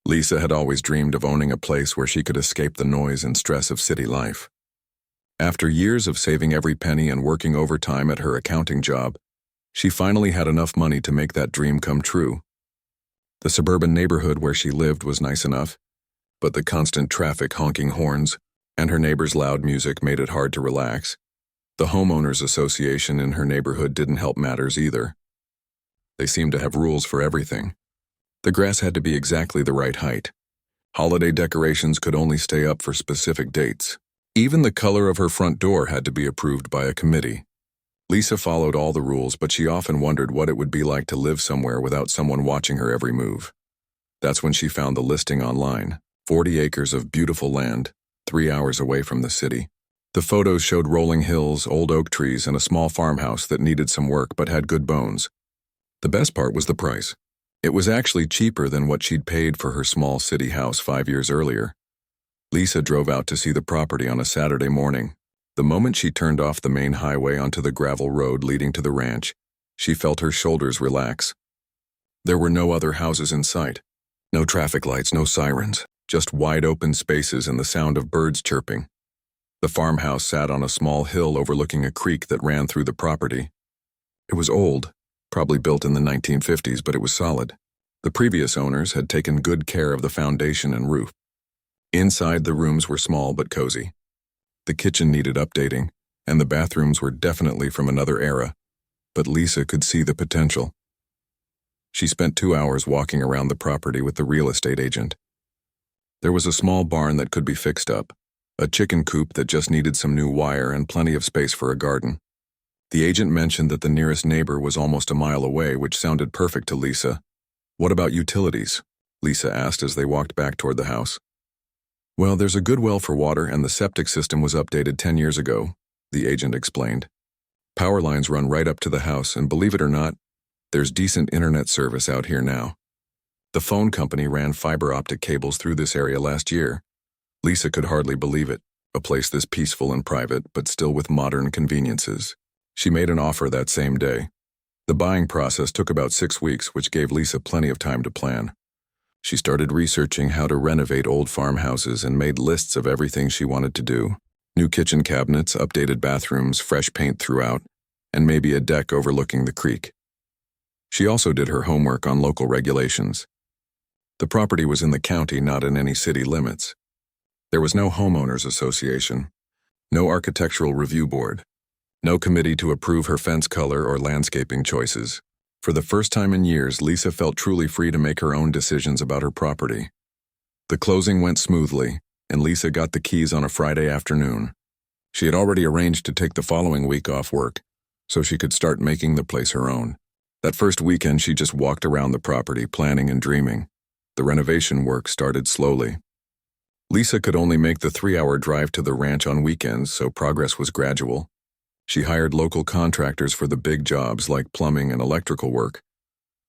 Lisa had always dreamed of owning a place where she could escape the noise and stress of city life. After years of saving every penny and working overtime at her accounting job, she finally had enough money to make that dream come true. The suburban neighborhood where she lived was nice enough, but the constant traffic, honking horns, and her neighbors' loud music made it hard to relax. The homeowners association in her neighborhood didn't help matters either. They seemed to have rules for everything. The grass had to be exactly the right height. Holiday decorations could only stay up for specific dates. Even the color of her front door had to be approved by a committee. Lisa followed all the rules, but she often wondered what it would be like to live somewhere without someone watching her every move. That's when she found the listing online: 40 acres of beautiful land, 3 hours away from the city. The photos showed rolling hills, old oak trees, and a small farmhouse that needed some work but had good bones. The best part was the price. It was actually cheaper than what she'd paid for her small city house 5 years earlier. Lisa drove out to see the property on a Saturday morning. The moment she turned off the main highway onto the gravel road leading to the ranch, she felt her shoulders relax. There were no other houses in sight. No traffic lights, no sirens, just wide open spaces and the sound of birds chirping. The farmhouse sat on a small hill overlooking a creek that ran through the property. It was old, probably built in the 1950s, but it was solid. The previous owners had taken good care of the foundation and roof. Inside, the rooms were small but cozy. The kitchen needed updating, and the bathrooms were definitely from another era, but Lisa could see the potential. She spent 2 hours walking around the property with the real estate agent. There was a small barn that could be fixed up, a chicken coop that just needed some new wire, and plenty of space for a garden. The agent mentioned that the nearest neighbor was almost a mile away, which sounded perfect to Lisa. "What about utilities?" Lisa asked as they walked back toward the house. "Well, there's a good well for water, and the septic system was updated 10 years ago," the agent explained. "Power lines run right up to the house, and believe it or not, there's decent internet service out here now. The phone company ran fiber optic cables through this area last year." Lisa could hardly believe it, a place this peaceful and private, but still with modern conveniences. She made an offer that same day. The buying process took about 6 weeks, which gave Lisa plenty of time to plan. She started researching how to renovate old farmhouses and made lists of everything she wanted to do: new kitchen cabinets, updated bathrooms, fresh paint throughout, and maybe a deck overlooking the creek. She also did her homework on local regulations. The property was in the county, not in any city limits. There was no homeowners association, no architectural review board, no committee to approve her fence color or landscaping choices. For the first time in years, Lisa felt truly free to make her own decisions about her property. The closing went smoothly, and Lisa got the keys on a Friday afternoon. She had already arranged to take the following week off work, so she could start making the place her own. That first weekend, she just walked around the property, planning and dreaming. The renovation work started slowly. Lisa could only make the 3-hour drive to the ranch on weekends, so progress was gradual. She hired local contractors for the big jobs like plumbing and electrical work,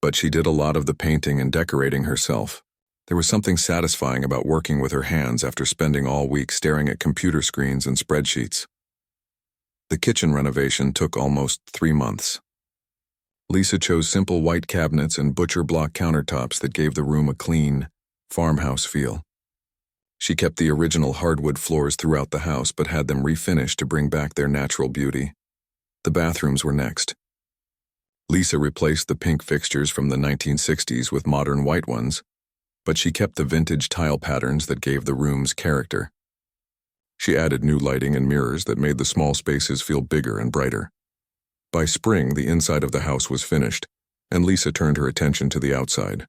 but she did a lot of the painting and decorating herself. There was something satisfying about working with her hands after spending all week staring at computer screens and spreadsheets. The kitchen renovation took almost 3 months. Lisa chose simple white cabinets and butcher block countertops that gave the room a clean, farmhouse feel. She kept the original hardwood floors throughout the house but had them refinished to bring back their natural beauty. The bathrooms were next. Lisa replaced the pink fixtures from the 1960s with modern white ones, but she kept the vintage tile patterns that gave the rooms character. She added new lighting and mirrors that made the small spaces feel bigger and brighter. By spring, the inside of the house was finished, and Lisa turned her attention to the outside.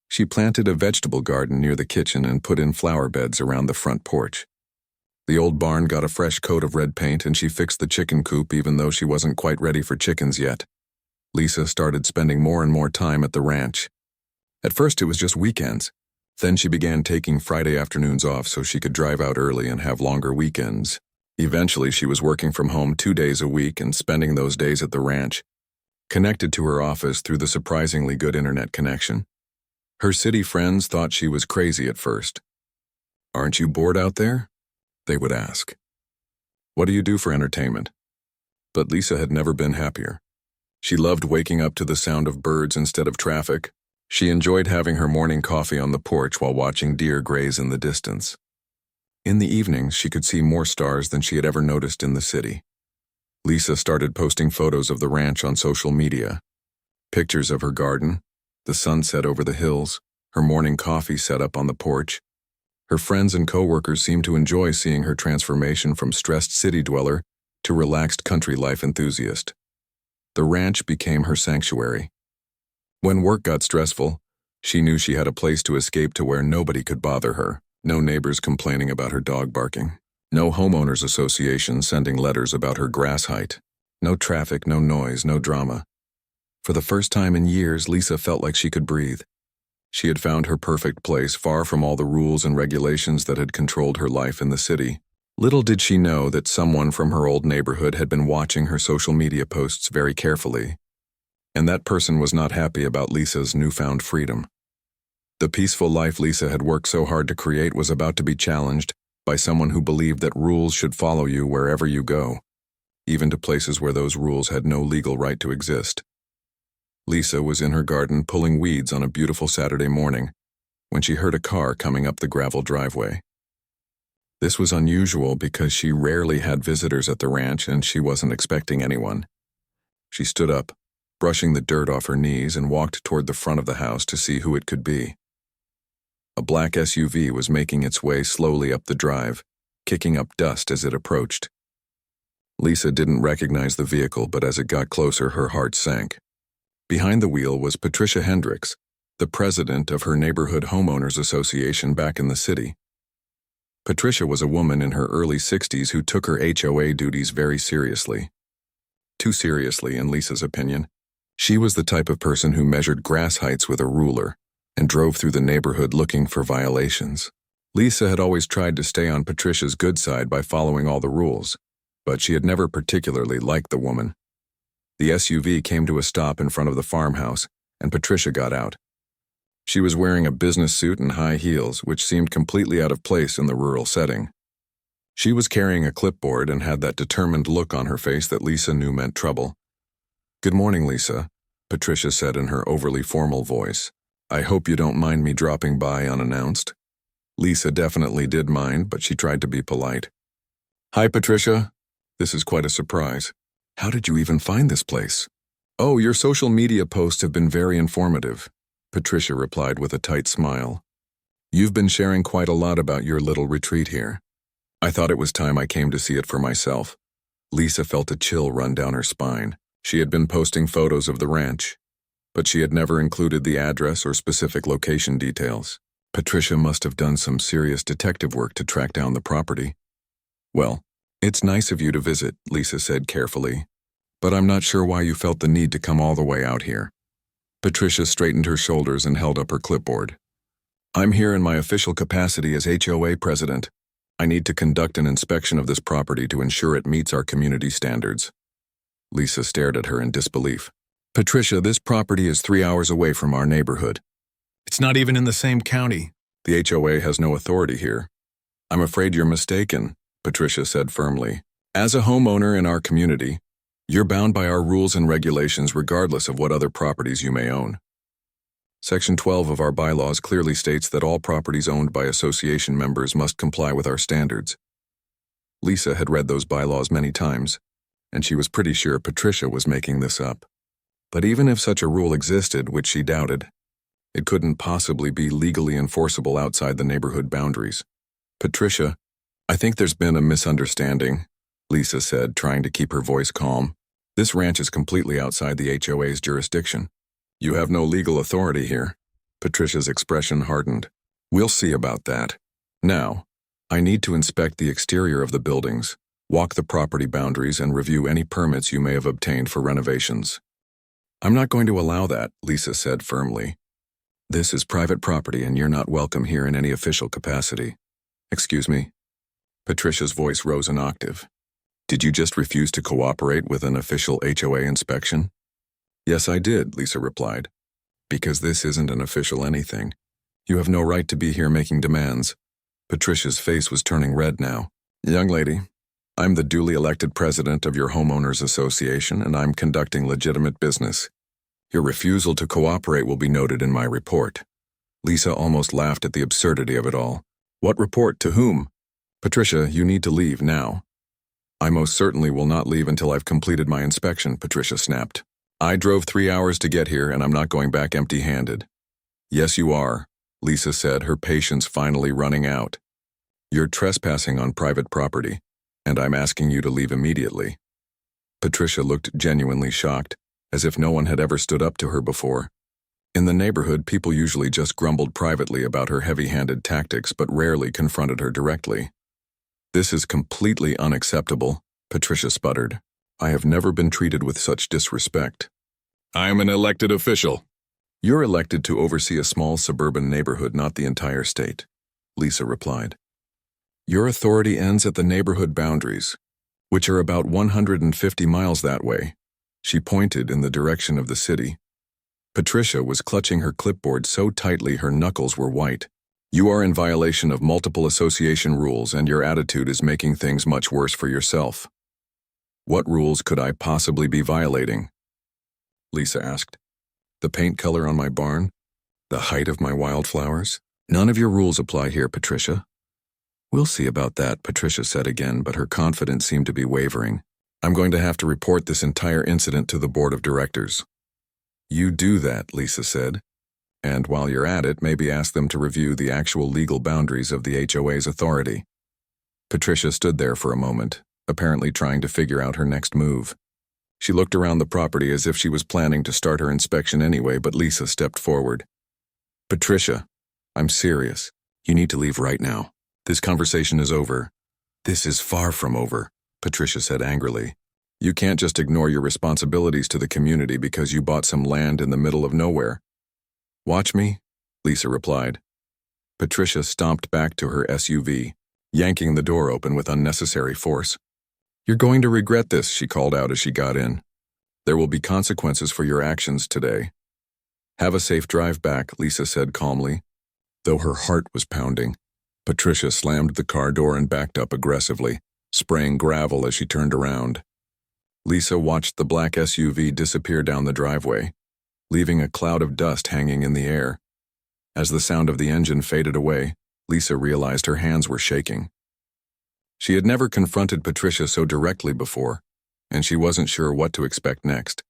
She planted a vegetable garden near the kitchen and put in flower beds around the front porch. The old barn got a fresh coat of red paint, and she fixed the chicken coop even though she wasn't quite ready for chickens yet. Lisa started spending more and more time at the ranch. At first it was just weekends. Then she began taking Friday afternoons off so she could drive out early and have longer weekends. Eventually she was working from home 2 days a week and spending those days at the ranch, connected to her office through the surprisingly good internet connection. Her city friends thought she was crazy at first. "Aren't you bored out there?" they would ask. "What do you do for entertainment?" But Lisa had never been happier. She loved waking up to the sound of birds instead of traffic, She enjoyed having her morning coffee on the porch while watching deer graze in the distance. In the evenings, she could see more stars than she had ever noticed in the city. Lisa started posting photos of the ranch on social media. Pictures of her garden, the sunset over the hills, her morning coffee set up on the porch. Her friends and coworkers seemed to enjoy seeing her transformation from stressed city dweller to relaxed country life enthusiast. The ranch became her sanctuary. When work got stressful, she knew she had a place to escape to where nobody could bother her. No neighbors complaining about her dog barking. No homeowners association sending letters about her grass height. No traffic, no noise, no drama. For the first time in years, Lisa felt like she could breathe. She had found her perfect place, far from all the rules and regulations that had controlled her life in the city. Little did she know that someone from her old neighborhood had been watching her social media posts very carefully. And that person was not happy about Lisa's newfound freedom. The peaceful life Lisa had worked so hard to create was about to be challenged by someone who believed that rules should follow you wherever you go, even to places where those rules had no legal right to exist. Lisa was in her garden pulling weeds on a beautiful Saturday morning when she heard a car coming up the gravel driveway. This was unusual because she rarely had visitors at the ranch and she wasn't expecting anyone. She stood up, brushing the dirt off her knees, and walked toward the front of the house to see who it could be. A black SUV was making its way slowly up the drive, kicking up dust as it approached. Lisa didn't recognize the vehicle, but as it got closer, her heart sank. Behind the wheel was Patricia Hendricks, the president of her neighborhood homeowners association back in the city. Patricia was a woman in her early 60s who took her HOA duties very seriously. Too seriously, in Lisa's opinion. She was the type of person who measured grass heights with a ruler and drove through the neighborhood looking for violations. Lisa had always tried to stay on Patricia's good side by following all the rules, but she had never particularly liked the woman. The SUV came to a stop in front of the farmhouse, and Patricia got out. She was wearing a business suit and high heels, which seemed completely out of place in the rural setting. She was carrying a clipboard and had that determined look on her face that Lisa knew meant trouble. "Good morning, Lisa," Patricia said in her overly formal voice. "I hope you don't mind me dropping by unannounced." Lisa definitely did mind, but she tried to be polite. "Hi, Patricia. This is quite a surprise. How did you even find this place?" "Oh, your social media posts have been very informative," Patricia replied with a tight smile. "You've been sharing quite a lot about your little retreat here. I thought it was time I came to see it for myself." Lisa felt a chill run down her spine. She had been posting photos of the ranch, but she had never included the address or specific location details. Patricia must have done some serious detective work to track down the property. "Well, it's nice of you to visit," Lisa said carefully, "but I'm not sure why you felt the need to come all the way out here." Patricia straightened her shoulders and held up her clipboard. "I'm here in my official capacity as HOA president. I need to conduct an inspection of this property to ensure it meets our community standards." Lisa stared at her in disbelief. "Patricia, this property is 3 hours away from our neighborhood. It's not even in the same county. The HOA has no authority here." "I'm afraid you're mistaken," Patricia said firmly. "As a homeowner in our community, you're bound by our rules and regulations regardless of what other properties you may own. Section 12 of our bylaws clearly states that all properties owned by association members must comply with our standards." Lisa had read those bylaws many times, and she was pretty sure Patricia was making this up. But even if such a rule existed, which she doubted, it couldn't possibly be legally enforceable outside the neighborhood boundaries. "Patricia, I think there's been a misunderstanding," Lisa said, trying to keep her voice calm. "This ranch is completely outside the HOA's jurisdiction. You have no legal authority here." Patricia's expression hardened. "We'll see about that. Now, I need to inspect the exterior of the buildings, walk the property boundaries, and review any permits you may have obtained for renovations." "I'm not going to allow that," Lisa said firmly. "This is private property and you're not welcome here in any official capacity." "Excuse me?" Patricia's voice rose an octave. "Did you just refuse to cooperate with an official HOA inspection?" "Yes, I did," Lisa replied. "Because this isn't an official anything. You have no right to be here making demands." Patricia's face was turning red now. "Young lady, I'm the duly elected president of your homeowners association and I'm conducting legitimate business. Your refusal to cooperate will be noted in my report. Lisa almost laughed at the absurdity of it all. What report? To whom? Patricia, you need to leave now. I most certainly will not leave until I've completed my inspection, Patricia snapped. I drove 3 hours to get here and I'm not going back empty-handed. Yes, you are, Lisa said, her patience finally running out. You're trespassing on private property, and I'm asking you to leave immediately. Patricia looked genuinely shocked, as if no one had ever stood up to her before. In the neighborhood, people usually just grumbled privately about her heavy-handed tactics but rarely confronted her directly. This is completely unacceptable, Patricia sputtered. I have never been treated with such disrespect. I am an elected official. You're elected to oversee a small suburban neighborhood, not the entire state, Lisa replied. Your authority ends at the neighborhood boundaries, which are about 150 miles that way. She pointed in the direction of the city. Patricia was clutching her clipboard so tightly her knuckles were white. You are in violation of multiple association rules and your attitude is making things much worse for yourself. What rules could I possibly be violating? Lisa asked. The paint color on my barn? The height of my wildflowers? None of your rules apply here, Patricia. We'll see about that, Patricia said again, but her confidence seemed to be wavering. I'm going to have to report this entire incident to the board of directors. You do that, Lisa said. And while you're at it, maybe ask them to review the actual legal boundaries of the HOA's authority. Patricia stood there for a moment, apparently trying to figure out her next move. She looked around the property as if she was planning to start her inspection anyway, but Lisa stepped forward. Patricia, I'm serious. You need to leave right now. This conversation is over. This is far from over, Patricia said angrily. You can't just ignore your responsibilities to the community because you bought some land in the middle of nowhere. Watch me, Lisa replied. Patricia stomped back to her SUV, yanking the door open with unnecessary force. You're going to regret this, she called out as she got in. There will be consequences for your actions today. Have a safe drive back, Lisa said calmly. Though her heart was pounding, Patricia slammed the car door and backed up aggressively, spraying gravel as she turned around. Lisa watched the black SUV disappear down the driveway, leaving a cloud of dust hanging in the air. As the sound of the engine faded away, Lisa realized her hands were shaking. She had never confronted Patricia so directly before, and she wasn't sure what to expect next.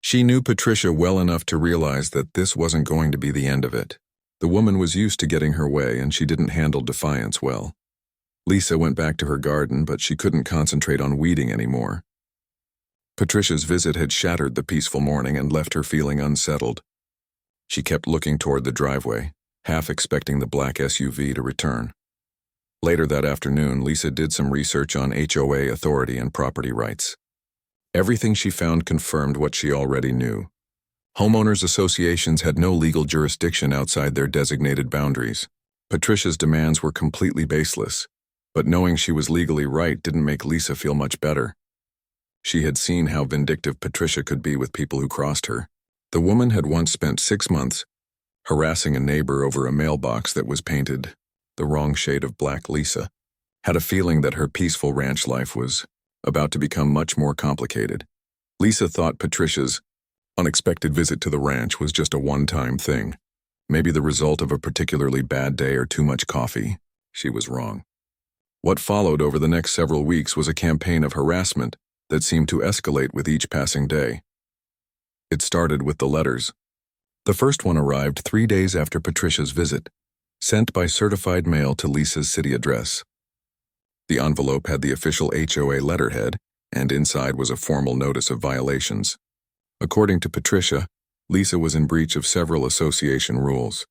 She knew Patricia well enough to realize that this wasn't going to be the end of it. The woman was used to getting her way, and she didn't handle defiance well. Lisa went back to her garden, but she couldn't concentrate on weeding anymore. Patricia's visit had shattered the peaceful morning and left her feeling unsettled. She kept looking toward the driveway, half expecting the black SUV to return. Later that afternoon, Lisa did some research on HOA authority and property rights. Everything she found confirmed what she already knew. Homeowners associations had no legal jurisdiction outside their designated boundaries. Patricia's demands were completely baseless, but knowing she was legally right didn't make Lisa feel much better. She had seen how vindictive Patricia could be with people who crossed her. The woman had once spent 6 months harassing a neighbor over a mailbox that was painted the wrong shade of black. Lisa had a feeling that her peaceful ranch life was about to become much more complicated. Lisa thought Patricia's unexpected visit to the ranch was just a one-time thing, maybe the result of a particularly bad day or too much coffee. She was wrong. What followed over the next several weeks was a campaign of harassment that seemed to escalate with each passing day. It started with the letters. The first one arrived 3 days after Patricia's visit, sent by certified mail to Lisa's city address. The envelope had the official HOA letterhead, and inside was a formal notice of violations. According to Patricia, Lisa was in breach of several association rules,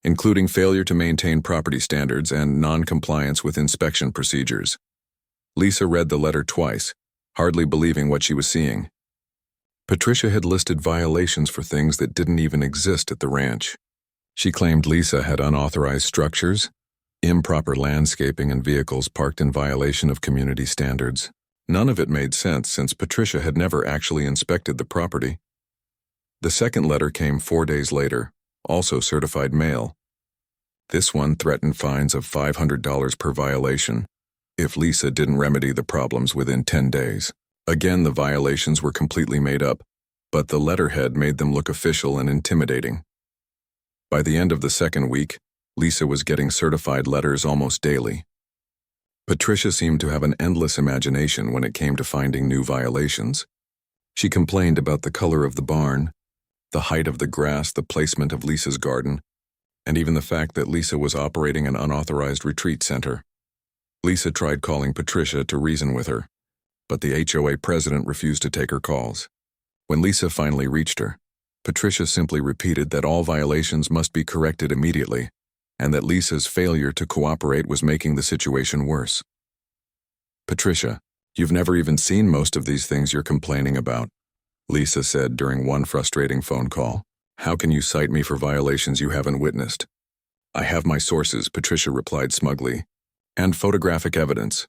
including failure to maintain property standards and non-compliance with inspection procedures. Lisa read the letter twice, hardly believing what she was seeing. Patricia had listed violations for things that didn't even exist at the ranch. She claimed Lisa had unauthorized structures, improper landscaping, and vehicles parked in violation of community standards. None of it made sense since Patricia had never actually inspected the property. The second letter came 4 days later, also certified mail. This one threatened fines of $500 per violation if Lisa didn't remedy the problems within 10 days. Again, the violations were completely made up, but the letterhead made them look official and intimidating. By the end of the second week, Lisa was getting certified letters almost daily. Patricia seemed to have an endless imagination when it came to finding new violations. She complained about the color of the barn, the height of the grass, the placement of Lisa's garden, and even the fact that Lisa was operating an unauthorized retreat center. Lisa tried calling Patricia to reason with her, but the HOA president refused to take her calls. When Lisa finally reached her, Patricia simply repeated that all violations must be corrected immediately, and that Lisa's failure to cooperate was making the situation worse. "Patricia, you've never even seen most of these things you're complaining about," Lisa said during one frustrating phone call. "How can you cite me for violations you haven't witnessed?" "I have my sources," Patricia replied smugly, "and photographic evidence."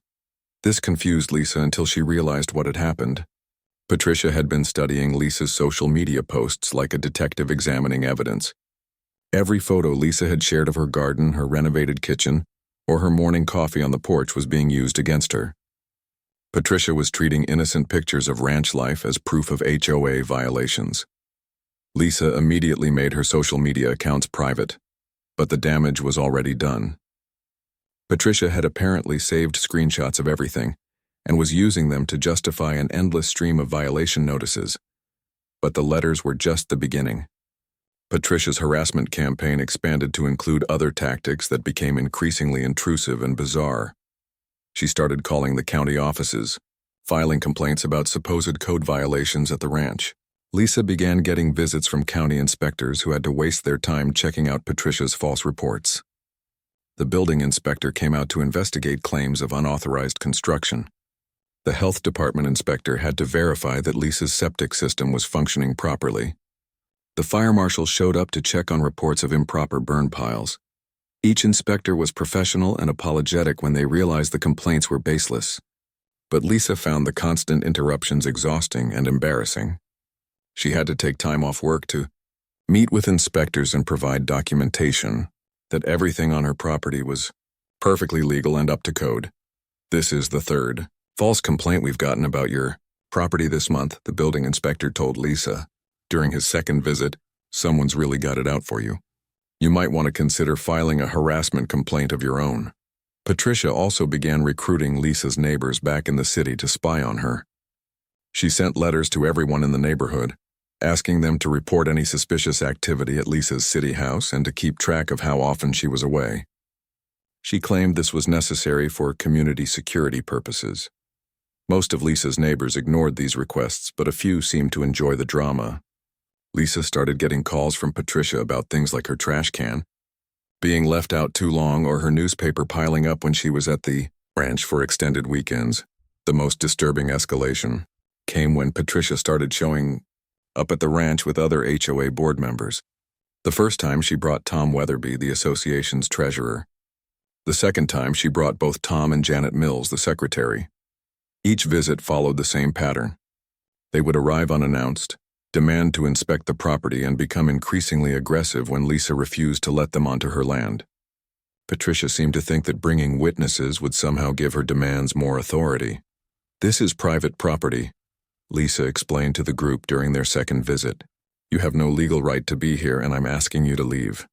This confused Lisa until she realized what had happened. Patricia had been studying Lisa's social media posts like a detective examining evidence. Every photo Lisa had shared of her garden, her renovated kitchen, or her morning coffee on the porch was being used against her. Patricia was treating innocent pictures of ranch life as proof of HOA violations. Lisa immediately made her social media accounts private, but the damage was already done. Patricia had apparently saved screenshots of everything and was using them to justify an endless stream of violation notices. But the letters were just the beginning. Patricia's harassment campaign expanded to include other tactics that became increasingly intrusive and bizarre. She started calling the county offices, filing complaints about supposed code violations at the ranch. Lisa began getting visits from county inspectors who had to waste their time checking out Patricia's false reports. The building inspector came out to investigate claims of unauthorized construction. The health department inspector had to verify that Lisa's septic system was functioning properly. The fire marshal showed up to check on reports of improper burn piles. Each inspector was professional and apologetic when they realized the complaints were baseless. But Lisa found the constant interruptions exhausting and embarrassing. She had to take time off work to meet with inspectors and provide documentation that everything on her property was perfectly legal and up to code. "This is the third false complaint we've gotten about your property this month," the building inspector told Lisa. "During his second visit, someone's really got it out for you. You might want to consider filing a harassment complaint of your own." Patricia also began recruiting Lisa's neighbors back in the city to spy on her. She sent letters to everyone in the neighborhood, asking them to report any suspicious activity at Lisa's city house and to keep track of how often she was away. She claimed this was necessary for community security purposes. Most of Lisa's neighbors ignored these requests, but a few seemed to enjoy the drama. Lisa started getting calls from Patricia about things like her trash can being left out too long or her newspaper piling up when she was at the ranch for extended weekends. The most disturbing escalation came when Patricia started showing up at the ranch with other HOA board members. The first time she brought Tom Weatherby, the association's treasurer. The second time she brought both Tom and Janet Mills, the secretary. Each visit followed the same pattern. They would arrive unannounced, demand to inspect the property, and become increasingly aggressive when Lisa refused to let them onto her land. Patricia seemed to think that bringing witnesses would somehow give her demands more authority. "This is private property," Lisa explained to the group during their second visit. "You have no legal right to be here, and I'm asking you to leave."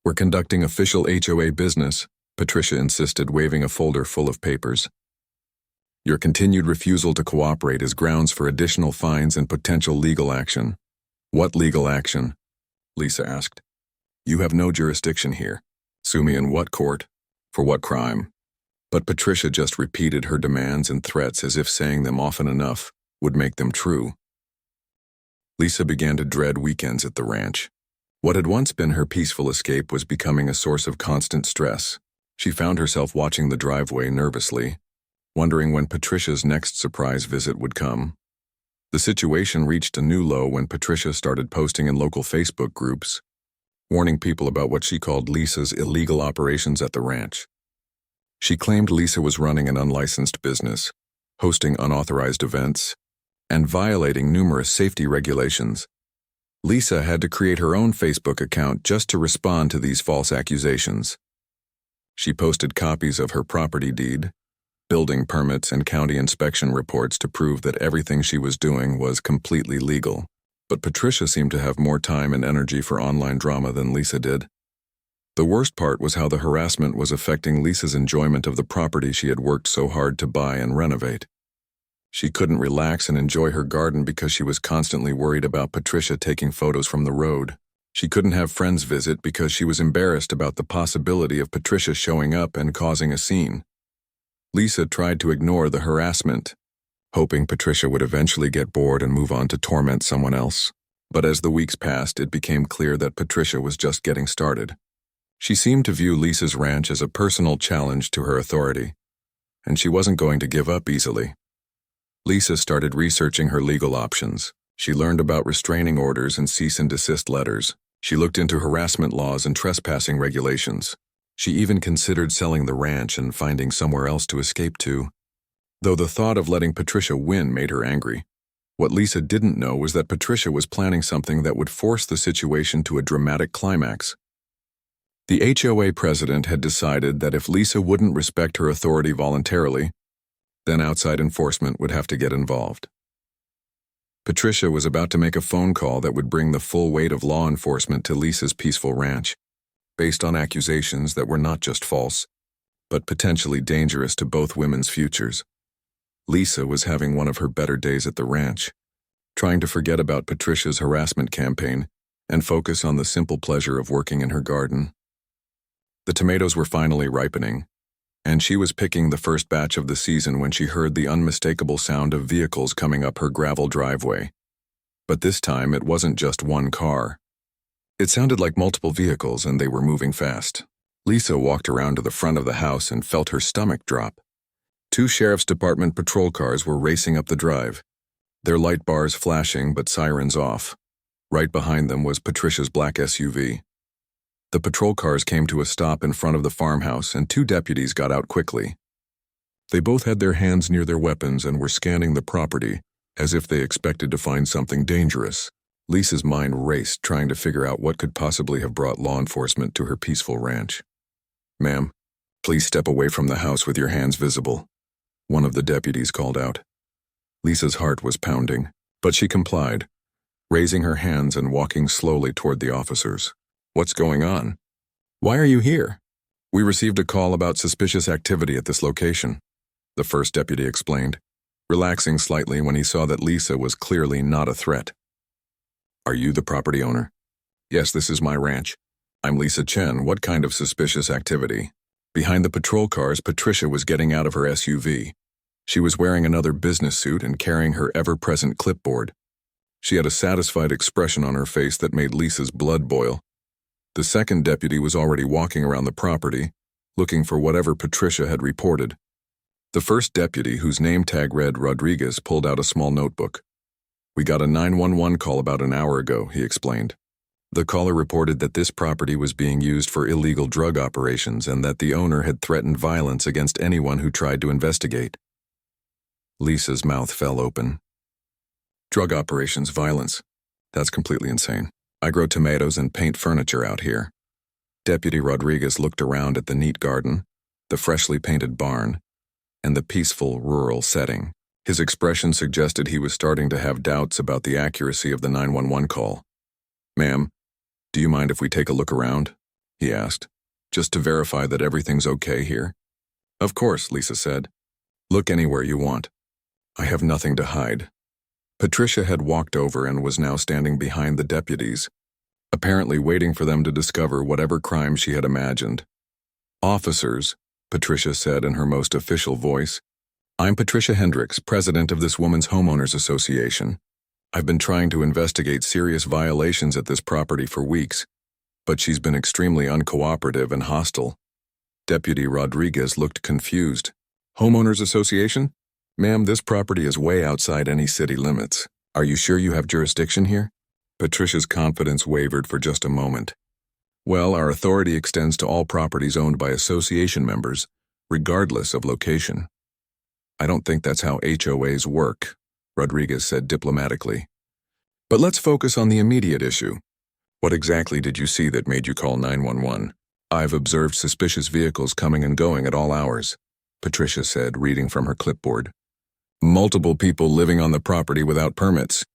"We're conducting official HOA business," Patricia insisted, waving a folder full of papers. "Your continued refusal to cooperate is grounds for additional fines and potential legal action." "What legal action?" Lisa asked. "You have no jurisdiction here. Sue me in what court? For what crime?" But Patricia just repeated her demands and threats as if saying them often enough would make them true. Lisa began to dread weekends at the ranch. What had once been her peaceful escape was becoming a source of constant stress. She found herself watching the driveway nervously, wondering when Patricia's next surprise visit would come. The situation reached a new low when Patricia started posting in local Facebook groups, warning people about what she called Lisa's illegal operations at the ranch. She claimed Lisa was running an unlicensed business, hosting unauthorized events, and violating numerous safety regulations. Lisa had to create her own Facebook account just to respond to these false accusations. She posted copies of her property deed, building permits, and county inspection reports to prove that everything she was doing was completely legal. But Patricia seemed to have more time and energy for online drama than Lisa did. The worst part was how the harassment was affecting Lisa's enjoyment of the property she had worked so hard to buy and renovate. She couldn't relax and enjoy her garden because she was constantly worried about Patricia taking photos from the road. She couldn't have friends visit because she was embarrassed about the possibility of Patricia showing up and causing a scene. Lisa tried to ignore the harassment, hoping Patricia would eventually get bored and move on to torment someone else. But as the weeks passed, it became clear that Patricia was just getting started. She seemed to view Lisa's ranch as a personal challenge to her authority, and she wasn't going to give up easily. Lisa started researching her legal options. She learned about restraining orders and cease and desist letters. She looked into harassment laws and trespassing regulations. She even considered selling the ranch and finding somewhere else to escape to, though the thought of letting Patricia win made her angry. What Lisa didn't know was that Patricia was planning something that would force the situation to a dramatic climax. The HOA president had decided that if Lisa wouldn't respect her authority voluntarily, then outside enforcement would have to get involved. Patricia was about to make a phone call that would bring the full weight of law enforcement to Lisa's peaceful ranch, based on accusations that were not just false, but potentially dangerous to both women's futures. Lisa was having one of her better days at the ranch, trying to forget about Patricia's harassment campaign and focus on the simple pleasure of working in her garden. The tomatoes were finally ripening, and she was picking the first batch of the season when she heard the unmistakable sound of vehicles coming up her gravel driveway. But this time it wasn't just one car. It sounded like multiple vehicles, and they were moving fast. Lisa walked around to the front of the house and felt her stomach drop. 2 sheriff's department patrol cars were racing up the drive, their light bars flashing but sirens off. Right behind them was Patricia's black SUV. The patrol cars came to a stop in front of the farmhouse, and 2 deputies got out quickly. They both had their hands near their weapons and were scanning the property, as if they expected to find something dangerous. Lisa's mind raced, trying to figure out what could possibly have brought law enforcement to her peaceful ranch. "Ma'am, please step away from the house with your hands visible," one of the deputies called out. Lisa's heart was pounding, but she complied, raising her hands and walking slowly toward the officers. "What's going on? Why are you here?" "We received a call about suspicious activity at this location," the first deputy explained, relaxing slightly when he saw that Lisa was clearly not a threat. "Are you the property owner?" "Yes, this is my ranch. I'm Lisa Chen. What kind of suspicious activity?" Behind the patrol cars, Patricia was getting out of her SUV. She was wearing another business suit and carrying her ever-present clipboard. She had a satisfied expression on her face that made Lisa's blood boil. The second deputy was already walking around the property, looking for whatever Patricia had reported. The first deputy, whose name tag read Rodriguez, pulled out a small notebook. "We got a 911 call about an hour ago," he explained. The caller reported that this property was being used for illegal drug operations and that the owner had threatened violence against anyone who tried to investigate. Lisa's mouth fell open. "Drug operations, violence. That's completely insane. I grow tomatoes and paint furniture out here." Deputy Rodriguez looked around at the neat garden, the freshly painted barn, and the peaceful rural setting. His expression suggested he was starting to have doubts about the accuracy of the 911 call. "Ma'am, do you mind if we take a look around?" he asked, "just to verify that everything's okay here?" "Of course," Lisa said. "Look anywhere you want. I have nothing to hide." Patricia had walked over and was now standing behind the deputies, apparently waiting for them to discover whatever crime she had imagined. "Officers," Patricia said in her most official voice, "I'm Patricia Hendricks, president of this Women's Homeowners Association. I've been trying to investigate serious violations at this property for weeks, but she's been extremely uncooperative and hostile." Deputy Rodriguez looked confused. "Homeowners Association? Ma'am, this property is way outside any city limits. Are you sure you have jurisdiction here?" Patricia's confidence wavered for just a moment. "Well, our authority extends to all properties owned by association members, regardless of location." "I don't think that's how HOAs work," Rodriguez said diplomatically. "But let's focus on the immediate issue. What exactly did you see that made you call 911? "I've observed suspicious vehicles coming and going at all hours," Patricia said, reading from her clipboard. "Multiple people living on the property without permits.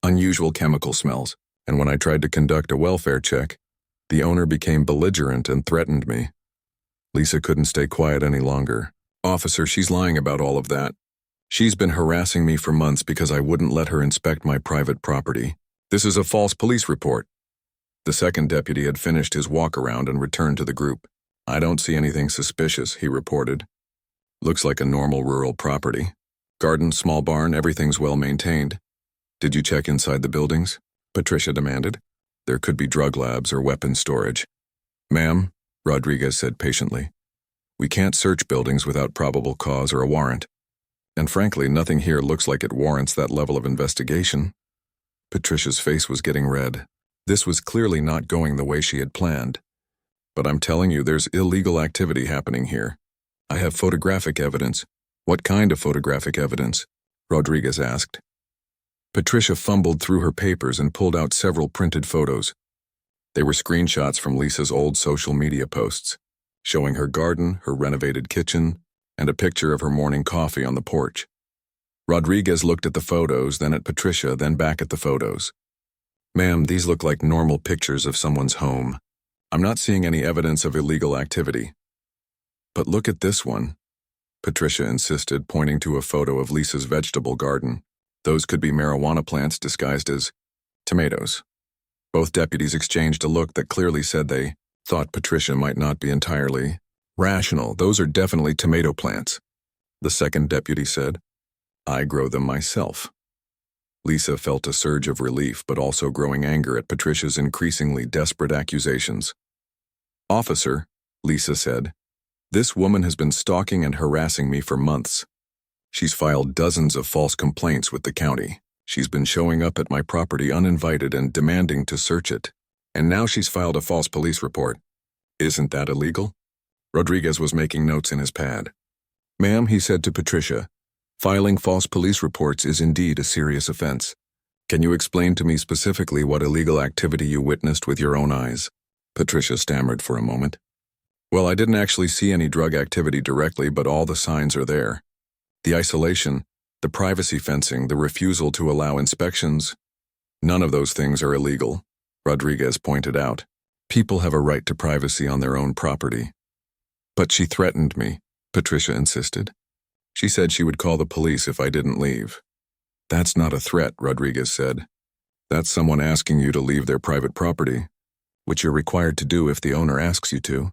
unusual chemical smells, and when I tried to conduct a welfare check, the owner became belligerent and threatened me. Lisa couldn't stay quiet any longer. Officer, she's lying about all of that. She's been harassing me for months because I wouldn't let her inspect my private property. This is a false police report. The second deputy had finished his walk-around and returned to the group. I don't see anything suspicious, he reported. Looks like a normal rural property. Garden, small barn, everything's well maintained. Did you check inside the buildings? Patricia demanded. There could be drug labs or weapons storage. Ma'am, Rodriguez said patiently, we can't search buildings without probable cause or a warrant. And frankly, nothing here looks like it warrants that level of investigation. Patricia's face was getting red. This was clearly not going the way she had planned. But I'm telling you, there's illegal activity happening here. I have photographic evidence. What kind of photographic evidence? Rodriguez asked. Patricia fumbled through her papers and pulled out several printed photos. They were screenshots from Lisa's old social media posts, showing her garden, her renovated kitchen, and a picture of her morning coffee on the porch. Rodriguez looked at the photos, then at Patricia, then back at the photos. Ma'am, these look like normal pictures of someone's home. I'm not seeing any evidence of illegal activity. But look at this one, Patricia insisted, pointing to a photo of Lisa's vegetable garden. Those could be marijuana plants disguised as tomatoes. Both deputies exchanged a look that clearly said they thought Patricia might not be entirely rational. Those are definitely tomato plants, the second deputy said. I grow them myself. Lisa felt a surge of relief, but also growing anger at Patricia's increasingly desperate accusations. Officer, Lisa said, this woman has been stalking and harassing me for months. She's filed dozens of false complaints with the county. She's been showing up at my property uninvited and demanding to search it. And now she's filed a false police report. Isn't that illegal? Rodriguez was making notes in his pad. Ma'am, he said to Patricia, filing false police reports is indeed a serious offense. Can you explain to me specifically what illegal activity you witnessed with your own eyes? Patricia stammered for a moment. Well, I didn't actually see any drug activity directly, but all the signs are there. The isolation, the privacy fencing, the refusal to allow inspections. None of those things are illegal, Rodriguez pointed out. People have a right to privacy on their own property. But she threatened me, Patricia insisted. She said she would call the police if I didn't leave. That's not a threat, Rodriguez said. That's someone asking you to leave their private property, which you're required to do if the owner asks you to.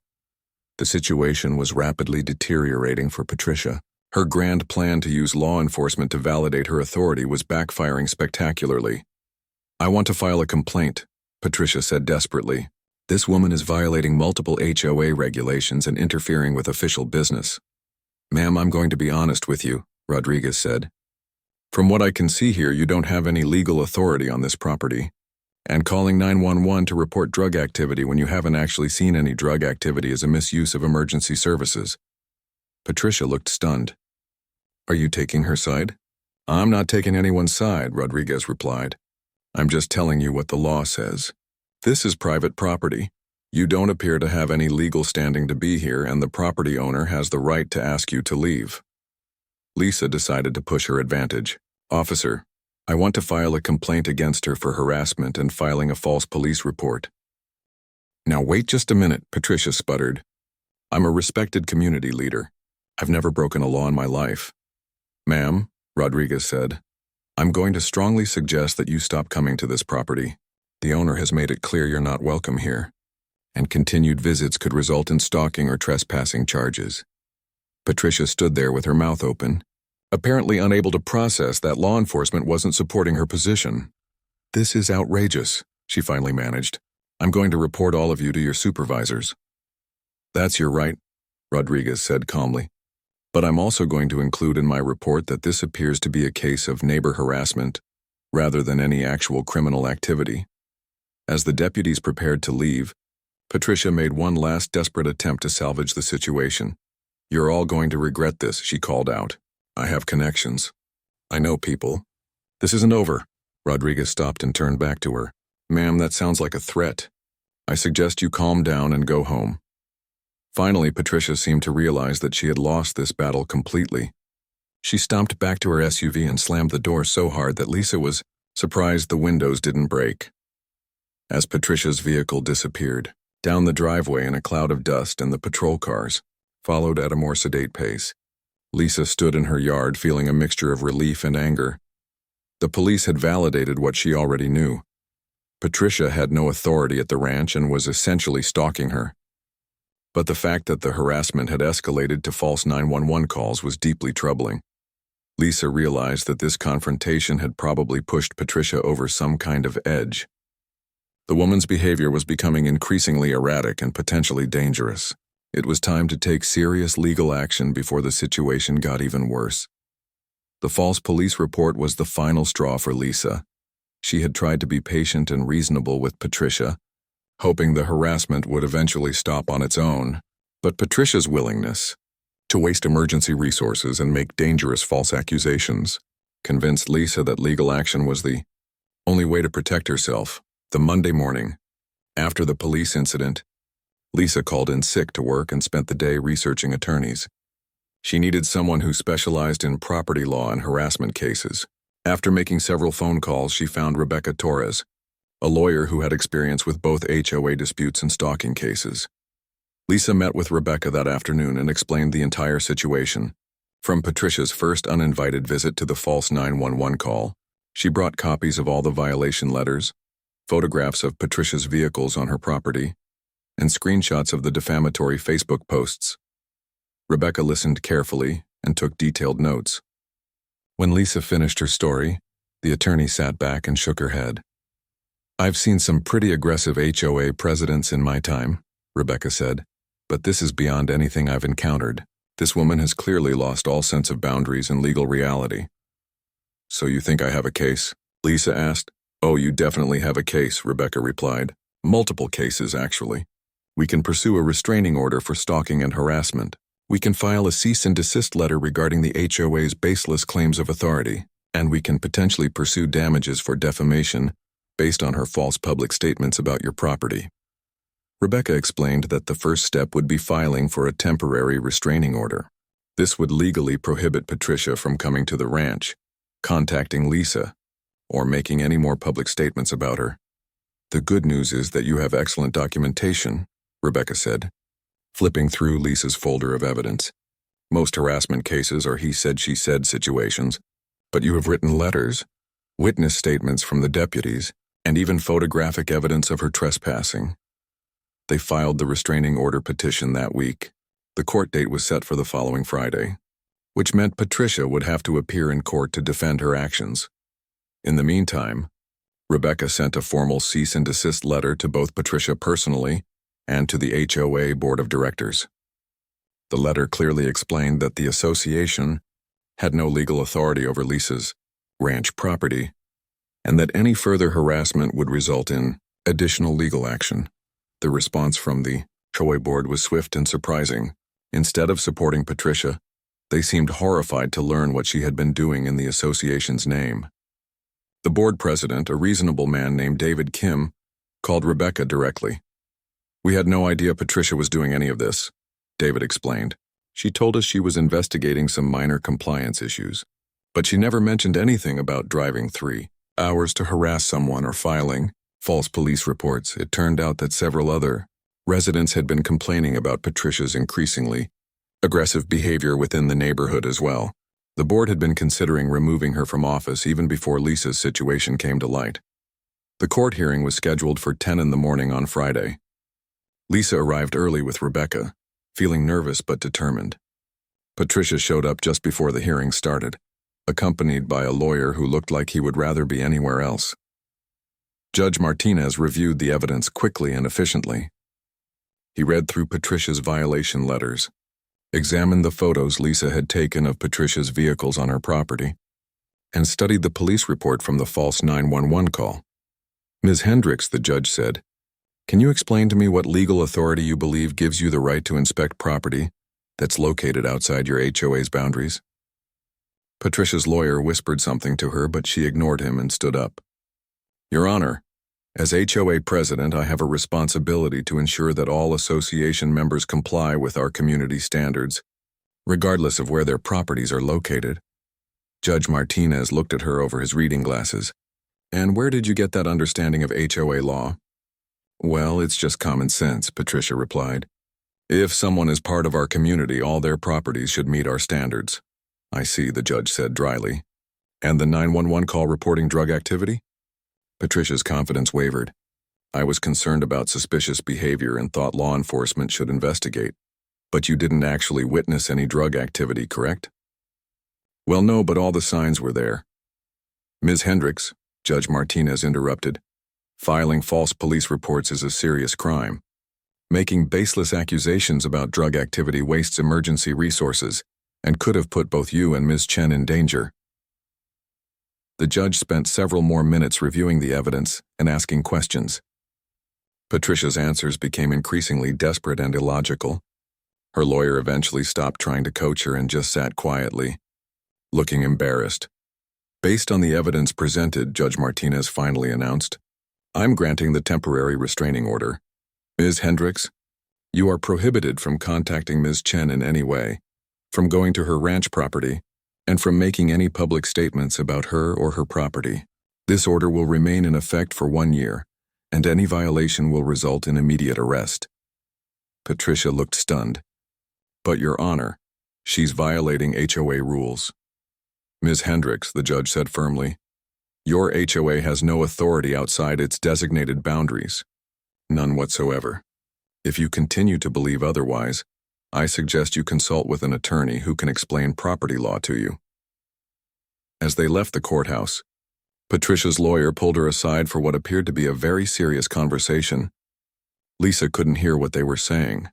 The situation was rapidly deteriorating for Patricia. Her grand plan to use law enforcement to validate her authority was backfiring spectacularly. I want to file a complaint, Patricia said desperately. This woman is violating multiple HOA regulations and interfering with official business. Ma'am, I'm going to be honest with you, Rodriguez said. From what I can see here, you don't have any legal authority on this property. And calling 911 to report drug activity when you haven't actually seen any drug activity is a misuse of emergency services. Patricia looked stunned. Are you taking her side? I'm not taking anyone's side, Rodriguez replied. I'm just telling you what the law says. This is private property. You don't appear to have any legal standing to be here, and the property owner has the right to ask you to leave. Lisa decided to push her advantage. Officer, I want to file a complaint against her for harassment and filing a false police report. Now wait just a minute, Patricia sputtered. I'm a respected community leader. I've never broken a law in my life. Ma'am, Rodriguez said, I'm going to strongly suggest that you stop coming to this property. The owner has made it clear you're not welcome here, and continued visits could result in stalking or trespassing charges. Patricia stood there with her mouth open, apparently unable to process that law enforcement wasn't supporting her position. This is outrageous, she finally managed. I'm going to report all of you to your supervisors. That's your right, Rodriguez said calmly. But I'm also going to include in my report that this appears to be a case of neighbor harassment rather than any actual criminal activity. As the deputies prepared to leave, Patricia made one last desperate attempt to salvage the situation. You're all going to regret this, she called out. I have connections. I know people. This isn't over. Rodriguez stopped and turned back to her. Ma'am, that sounds like a threat. I suggest you calm down and go home. Finally, Patricia seemed to realize that she had lost this battle completely. She stomped back to her SUV and slammed the door so hard that Lisa was surprised the windows didn't break. As Patricia's vehicle disappeared, down the driveway in a cloud of dust and the patrol cars followed at a more sedate pace, Lisa stood in her yard feeling a mixture of relief and anger. The police had validated what she already knew. Patricia had no authority at the ranch and was essentially stalking her. But the fact that the harassment had escalated to false 911 calls was deeply troubling. Lisa realized that this confrontation had probably pushed Patricia over some kind of edge. The woman's behavior was becoming increasingly erratic and potentially dangerous. It was time to take serious legal action before the situation got even worse. The false police report was the final straw for Lisa. She had tried to be patient and reasonable with Patricia, hoping the harassment would eventually stop on its own. But Patricia's willingness to waste emergency resources and make dangerous false accusations convinced Lisa that legal action was the only way to protect herself. The Monday morning, after the police incident, Lisa called in sick to work and spent the day researching attorneys. She needed someone who specialized in property law and harassment cases. After making several phone calls, she found Rebecca Torres, a lawyer who had experience with both HOA disputes and stalking cases. Lisa met with Rebecca that afternoon and explained the entire situation. From Patricia's first uninvited visit to the false 911 call, she brought copies of all the violation letters, photographs of Patricia's vehicles on her property, and screenshots of the defamatory Facebook posts. Rebecca listened carefully and took detailed notes. When Lisa finished her story, the attorney sat back and shook her head. "I've seen some pretty aggressive HOA presidents in my time," Rebecca said, "but this is beyond anything I've encountered. This woman has clearly lost all sense of boundaries and legal reality." "So you think I have a case?" Lisa asked. "Oh, you definitely have a case," Rebecca replied. "Multiple cases, actually. We can pursue a restraining order for stalking and harassment. We can file a cease and desist letter regarding the HOA's baseless claims of authority, and we can potentially pursue damages for defamation based on her false public statements about your property." Rebecca explained that the first step would be filing for a temporary restraining order. This would legally prohibit Patricia from coming to the ranch, contacting Lisa, or making any more public statements about her. "The good news is that you have excellent documentation," Rebecca said, flipping through Lisa's folder of evidence. "Most harassment cases are he said, she said situations, but you have written letters, witness statements from the deputies, and even photographic evidence of her trespassing." They filed the restraining order petition that week. The court date was set for the following Friday, which meant Patricia would have to appear in court to defend her actions. In the meantime, Rebecca sent a formal cease and desist letter to both Patricia personally and to the HOA Board of Directors. The letter clearly explained that the association had no legal authority over Lisa's ranch property, and that any further harassment would result in additional legal action. The response from the HOA board was swift and surprising. Instead of supporting Patricia, they seemed horrified to learn what she had been doing in the association's name. The board president, a reasonable man named David Kim, called Rebecca directly. "We had no idea Patricia was doing any of this," David explained. "She told us she was investigating some minor compliance issues, but she never mentioned anything about driving 3 hours to harass someone or filing false police reports." It turned out that several other residents had been complaining about Patricia's increasingly aggressive behavior within the neighborhood as well. The board had been considering removing her from office even before Lisa's situation came to light. The court hearing was scheduled for 10 in the morning on Friday. Lisa arrived early with Rebecca, feeling nervous but determined. Patricia showed up just before the hearing started, accompanied by a lawyer who looked like he would rather be anywhere else. Judge Martinez reviewed the evidence quickly and efficiently. He read through Patricia's violation letters, examined the photos Lisa had taken of Patricia's vehicles on her property, and studied the police report from the false 911 call. "Ms. Hendricks," the judge said, "can you explain to me what legal authority you believe gives you the right to inspect property that's located outside your HOA's boundaries?" Patricia's lawyer whispered something to her, but she ignored him and stood up. "Your Honor, as HOA president, I have a responsibility to ensure that all association members comply with our community standards, regardless of where their properties are located." Judge Martinez looked at her over his reading glasses. And where did you get that understanding of HOA law? Well, it's just common sense, Patricia replied. If someone is part of our community, all their properties should meet our standards. I see, the judge said dryly. And the 911 call reporting drug activity? Patricia's confidence wavered. I was concerned about suspicious behavior and thought law enforcement should investigate. But you didn't actually witness any drug activity, correct? Well, no, but all the signs were there. Ms. Hendricks, Judge Martinez interrupted, filing false police reports is a serious crime. Making baseless accusations about drug activity wastes emergency resources and could have put both you and Ms. Chen in danger. The judge spent several more minutes reviewing the evidence and asking questions. Patricia's answers became increasingly desperate and illogical. Her lawyer eventually stopped trying to coach her and just sat quietly, looking embarrassed. Based on the evidence presented, Judge Martinez finally announced, I'm granting the temporary restraining order. Ms. Hendricks, you are prohibited from contacting Ms. Chen in any way, from going to her ranch property, and from making any public statements about her or her property. This order will remain in effect for 1 year, and any violation will result in immediate arrest. Patricia looked stunned. But, Your Honor, she's violating HOA rules. Ms. Hendricks, the judge said firmly, your HOA has no authority outside its designated boundaries. None whatsoever. If you continue to believe otherwise, I suggest you consult with an attorney who can explain property law to you. As they left the courthouse, Patricia's lawyer pulled her aside for what appeared to be a very serious conversation. Lisa couldn't hear what they were saying,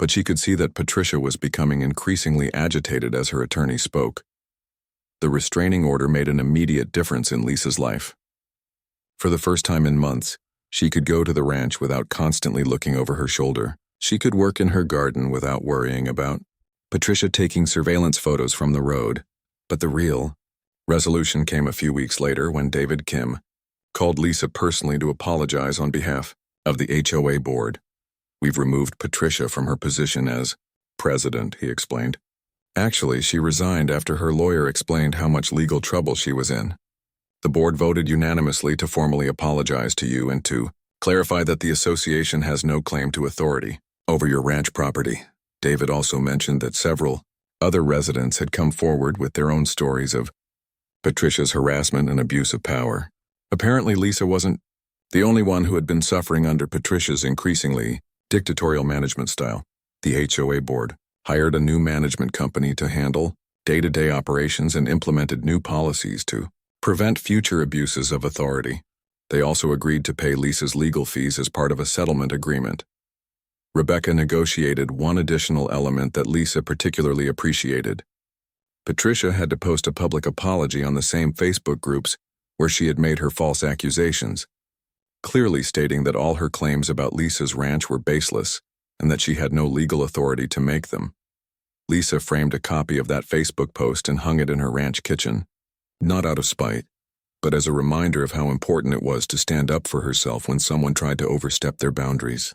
but she could see that Patricia was becoming increasingly agitated as her attorney spoke. The restraining order made an immediate difference in Lisa's life. For the first time in months, she could go to the ranch without constantly looking over her shoulder. She could work in her garden without worrying about Patricia taking surveillance photos from the road. But the real resolution came a few weeks later when David Kim called Lisa personally to apologize on behalf of the HOA board. We've removed Patricia from her position as president, he explained. Actually, she resigned after her lawyer explained how much legal trouble she was in. The board voted unanimously to formally apologize to you and to clarify that the association has no claim to authority over your ranch property. David also mentioned that several other residents had come forward with their own stories of Patricia's harassment and abuse of power. Apparently, Lisa wasn't the only one who had been suffering under Patricia's increasingly dictatorial management style. The HOA board hired a new management company to handle day-to-day operations and implemented new policies to prevent future abuses of authority. They also agreed to pay Lisa's legal fees as part of a settlement agreement. Rebecca negotiated one additional element that Lisa particularly appreciated. Patricia had to post a public apology on the same Facebook groups where she had made her false accusations, clearly stating that all her claims about Lisa's ranch were baseless and that she had no legal authority to make them. Lisa framed a copy of that Facebook post and hung it in her ranch kitchen, not out of spite, but as a reminder of how important it was to stand up for herself when someone tried to overstep their boundaries.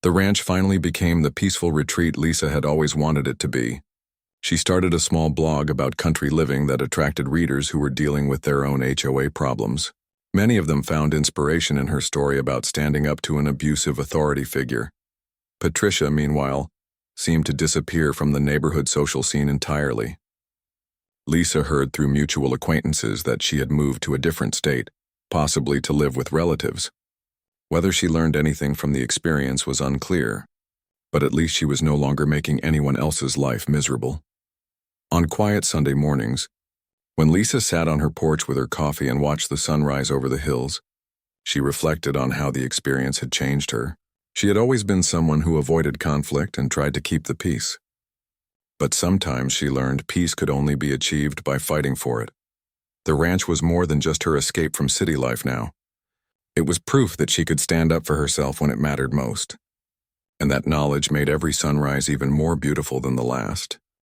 The ranch finally became the peaceful retreat Lisa had always wanted it to be. She started a small blog about country living that attracted readers who were dealing with their own HOA problems. Many of them found inspiration in her story about standing up to an abusive authority figure. Patricia, meanwhile, seemed to disappear from the neighborhood social scene entirely. Lisa heard through mutual acquaintances that she had moved to a different state, possibly to live with relatives. Whether she learned anything from the experience was unclear, but at least she was no longer making anyone else's life miserable. On quiet Sunday mornings, when Lisa sat on her porch with her coffee and watched the sunrise over the hills, she reflected on how the experience had changed her. She had always been someone who avoided conflict and tried to keep the peace. But sometimes she learned peace could only be achieved by fighting for it. The ranch was more than just her escape from city life now. It was proof that she could stand up for herself when it mattered most. And that knowledge made every sunrise even more beautiful than the last.